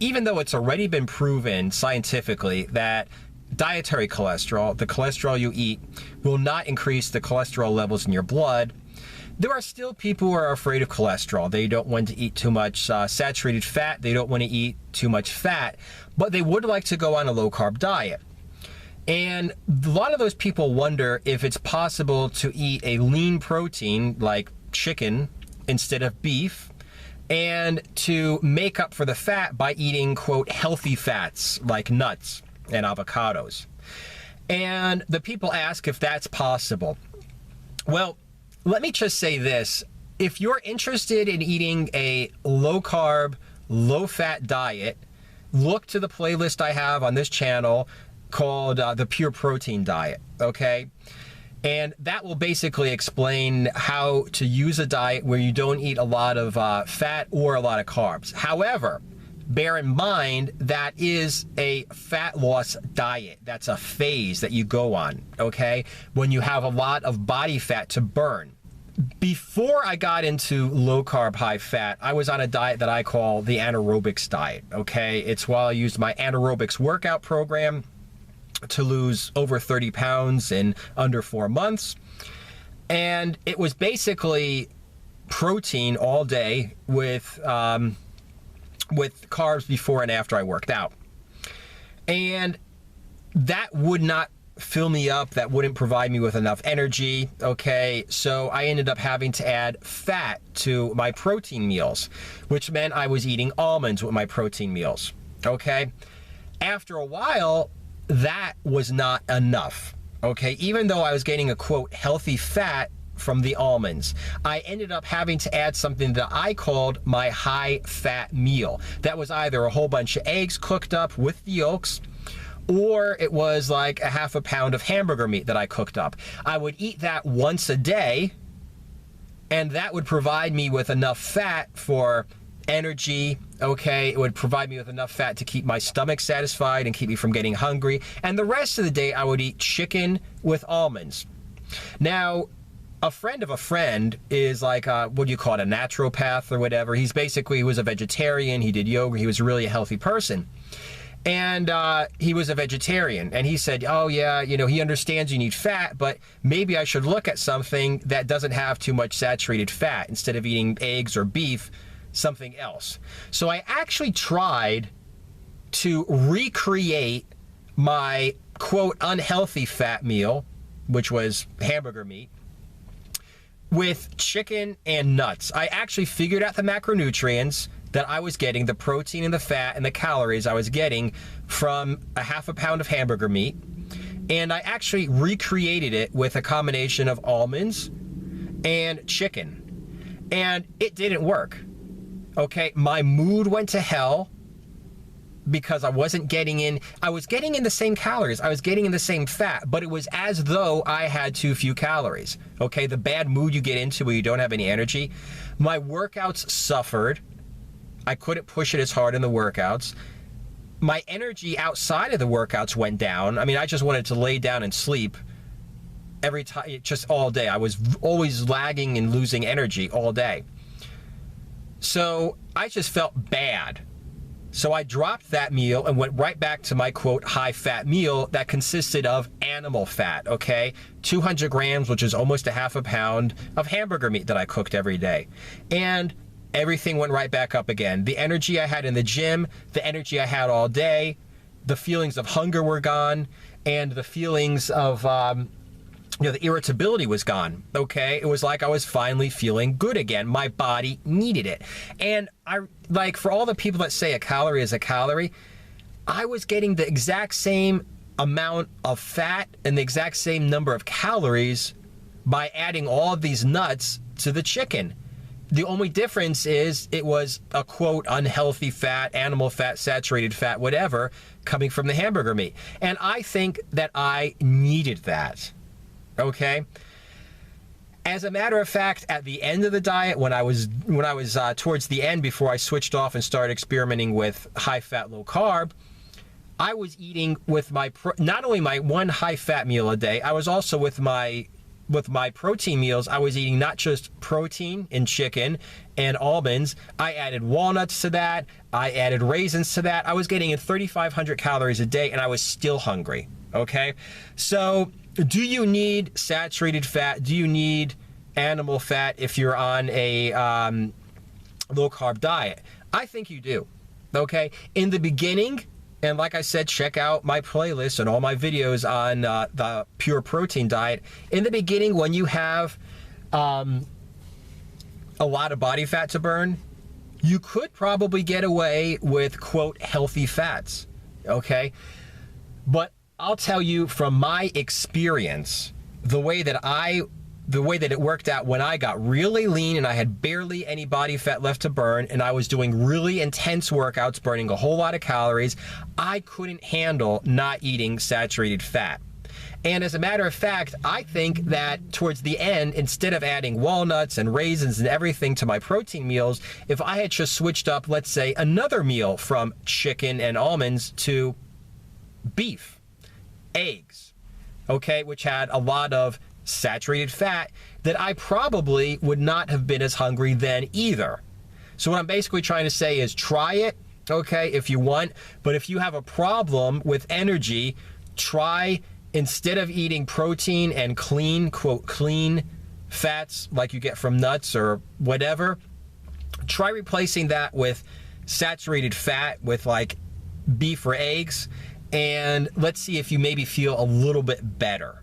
even though it's already been proven scientifically that dietary cholesterol, the cholesterol you eat, will not increase the cholesterol levels in your blood, there are still people who are afraid of cholesterol. They don't want to eat too much saturated fat. They don't want to eat too much fat, but they would like to go on a low-carb diet. And a lot of those people wonder if it's possible to eat a lean protein like chicken instead of beef, and to make up for the fat by eating, quote, healthy fats like nuts and avocados. And the people ask if that's possible. Well, let me just say this. If you're interested in eating a low-carb, low-fat diet, look to the playlist I have on this channel called the Pure Protein Diet, okay? And that will basically explain how to use a diet where you don't eat a lot of fat or a lot of carbs. However, bear in mind that is a fat loss diet. That's a phase that you go on, okay? When you have a lot of body fat to burn. Before I got into low carb, high fat, I was on a diet that I call the anaerobics diet, okay? It's while I used my anaerobics workout program to lose over 30 pounds in under 4 months. And it was basically protein all day with carbs before and after I worked out. And that would not fill me up. That wouldn't provide me with enough energy, okay? So I ended up having to add fat to my protein meals, which meant I was eating almonds with my protein meals, okay? After a while, that was not enough, okay? Even though I was getting a, quote, healthy fat from the almonds, I ended up having to add something that I called my high-fat meal. That was either a whole bunch of eggs cooked up with the yolks, or it was like a half a pound of hamburger meat that I cooked up. I would eat that once a day, and that would provide me with enough fat for energy, okay? It would provide me with enough fat to keep my stomach satisfied and keep me from getting hungry. And the rest of the day, I would eat chicken with almonds. Now, a friend of a friend is like, what do you call it, a naturopath or whatever. He was a vegetarian. He did yoga. He was really a healthy person. And he was a vegetarian, and he said, oh yeah, you know, he understands you need fat, but maybe I should look at something that doesn't have too much saturated fat. Instead of eating eggs or beef, something else. So I actually tried to recreate my, quote, unhealthy fat meal, which was hamburger meat, with chicken and nuts. I actually figured out the macronutrients that I was getting, the protein and the fat and the calories I was getting from a half a pound of hamburger meat. And I actually recreated it with a combination of almonds and chicken. And it didn't work. Okay, my mood went to hell because I was getting in the same calories, I was getting in the same fat, but it was as though I had too few calories. Okay, the bad mood you get into where you don't have any energy. My workouts suffered. I couldn't push it as hard in the workouts. My energy outside of the workouts went down. I mean, I just wanted to lay down and sleep every time, just all day. I was always lagging and losing energy all day. So I just felt bad. So I dropped that meal and went right back to my, quote, high-fat meal that consisted of animal fat, okay? 200 grams, which is almost a half a pound of hamburger meat that I cooked every day. And everything went right back up again. The energy I had in the gym, the energy I had all day, the feelings of hunger were gone, and the feelings of, the irritability was gone, okay? It was like I was finally feeling good again. My body needed it. And for all the people that say a calorie is a calorie, I was getting the exact same amount of fat and the exact same number of calories by adding all of these nuts to the chicken. The only difference is it was a, quote, unhealthy fat, animal fat, saturated fat, whatever, coming from the hamburger meat. And I think that I needed that, okay? As a matter of fact, at the end of the diet, when I was towards the end, before I switched off and started experimenting with high-fat, low-carb, I was eating with not only my one high-fat meal a day, I was also with my with my protein meals, I was eating not just protein in chicken and almonds. I added walnuts to that. I added raisins to that. I was getting in 3,500 calories a day, and I was still hungry. Okay, so do you need saturated fat? Do you need animal fat if you're on a low-carb diet? I think you do. Okay, in the beginning, and like I said, check out my playlist and all my videos on the pure protein diet. In the beginning, when you have a lot of body fat to burn, you could probably get away with, quote, healthy fats. Okay, but I'll tell you from my experience, the way that it worked out when I got really lean and I had barely any body fat left to burn and I was doing really intense workouts, burning a whole lot of calories, I couldn't handle not eating saturated fat. And as a matter of fact, I think that towards the end, instead of adding walnuts and raisins and everything to my protein meals, if I had just switched up, let's say, another meal from chicken and almonds to beef, eggs, okay, which had a lot of saturated fat, that I probably would not have been as hungry then either. So what I'm basically trying to say is try it, okay, if you want, but if you have a problem with energy, try, instead of eating protein and clean, quote, clean fats like you get from nuts or whatever, try replacing that with saturated fat with like beef or eggs, and let's see if you maybe feel a little bit better.